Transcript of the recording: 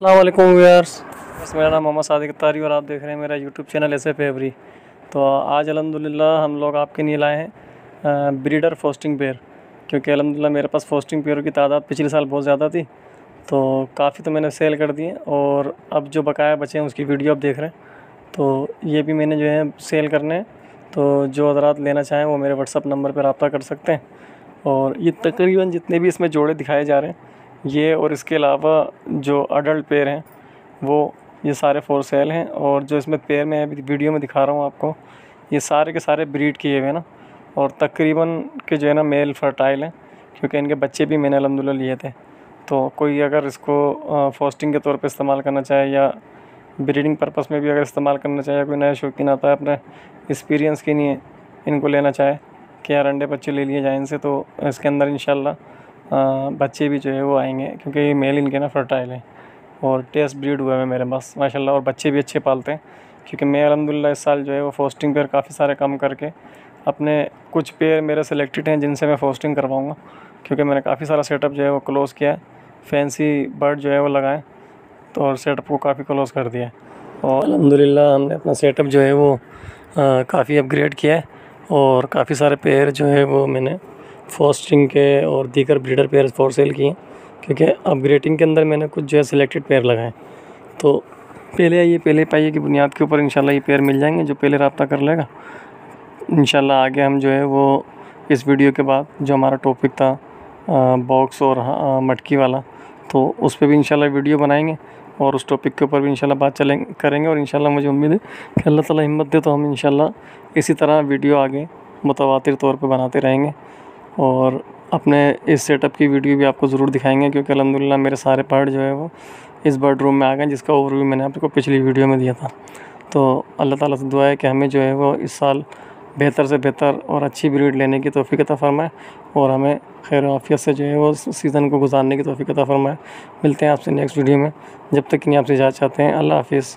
अस्सलाम वालेकुम व्यूअर्स। बस मेरा नाम मोहम्मद सादिक अत्तारी और आप देख रहे हैं मेरा यूट्यूब चैनल ऐसे फेवरी। तो आज अल्हम्दुलिल्लाह हम लोग आपके लिए लाए हैं ब्रीडर फोस्टिंग पेयर, क्योंकि अल्हम्दुलिल्लाह मेरे पास फोस्टिंग पेयरों की तादाद पिछले साल बहुत ज़्यादा थी। तो काफ़ी तो मैंने सेल कर दिए और अब जो बकाया बचे हैं उसकी वीडियो आप देख रहे हैं। तो ये भी मैंने जो है सेल करने हैं। तो जो हज़रात लेना चाहें वो मेरे व्हाट्सअप नंबर पर रब्ता कर सकते हैं। और ये तकरीबन जितने भी इसमें जोड़े दिखाए जा रहे हैं ये और इसके अलावा जो अडल्ट पेयर हैं वो ये सारे फॉर सेल हैं। और जो इसमें पेयर मैं अभी वीडियो में दिखा रहा हूँ आपको, ये सारे के सारे ब्रीड किए हुए हैं ना, और तकरीबन के जो है ना मेल फर्टाइल हैं, क्योंकि इनके बच्चे भी मैंने अल्हम्दुलिल्लाह लिए थे। तो कोई अगर इसको फोस्टिंग के तौर पे इस्तेमाल करना चाहे या ब्रीडिंग पर्पस में भी अगर इस्तेमाल करना चाहे, कोई नया शौकीन आता है अपने एक्सपीरियंस के लिए इनको लेना चाहे कि यार अंडे बच्चे ले लिए जाए इनसे, तो इसके अंदर इंशाल्लाह बच्चे भी जो है वो आएंगे, क्योंकि ये मेल इनके ना फर्टाइल है और टेस्ट ब्रीड हुआ है मेरे पास माशाल्लाह। और बच्चे भी अच्छे पालते हैं, क्योंकि मैं अल्हम्दुलिल्लाह इस साल जो है वो फोस्टिंग पेयर काफ़ी सारे कम करके अपने कुछ पेयर मेरे सेलेक्टेड हैं जिनसे मैं फोस्टिंग करवाऊँगा, क्योंकि मैंने काफ़ी सारा सेटअप जो है वो क्लोज़ किया है। फैंसी बर्ड जो है वो लगाएं तो और सेटअप को काफ़ी क्लोज़ कर दिया है। और अल्हम्दुलिल्लाह हमने अपना सेटअप जो है वो काफ़ी अपग्रेड किया है और काफ़ी सारे पेयर जो है वो मैंने फोस्टिंग के और दीगर ब्रीडर पेयर फॉर सेल किए, क्योंकि अपग्रेडिंग के अंदर मैंने कुछ जो है सिलेक्टेड पेयर लगाए। तो पहले पाइए की बुनियाद के ऊपर इंशाल्लाह ये पेयर मिल जाएंगे। जो पहले रब्ता कर लेगा इंशाल्लाह आगे हम जो है वो इस वीडियो के बाद जो हमारा टॉपिक था बॉक्स और मटकी वाला, तो उस पर भी इंशाल्लाह वीडियो बनाएंगे और उस टॉपिक के ऊपर भी इंशाल्लाह बात करेंगे। और इंशाल्लाह मुझे उम्मीद है कि अल्लाह ताला हिम्मत दे तो हम इंशाल्लाह इसी तरह वीडियो आगे मुतवातिर तौर पे बनाते रहेंगे और अपने इस सेटअप की वीडियो भी आपको ज़रूर दिखाएंगे, क्योंकि अल्हम्दुलिल्लाह मेरे सारे बर्ड जो है वो इस बर्ड रूम में आ गए, जिसका ओवरव्यू मैंने आपको पिछली वीडियो में दिया था। तो अल्लाह ताला से दुआ है कि हमें जो है वो इस साल बेहतर से बेहतर और अच्छी ब्रीड लेने की तौफ़ीक़ अता फ़रमाए और हमें खैर आफियत से जो है वो सीज़न को गुजारने की तौफ़ीक़ अता फ़रमाए। मिलते हैं आपसे नेक्स्ट वीडियो में, जब तक कि नहीं आपसे इजाज़त चाहते हैं। अल्लाह हाफ़िज़।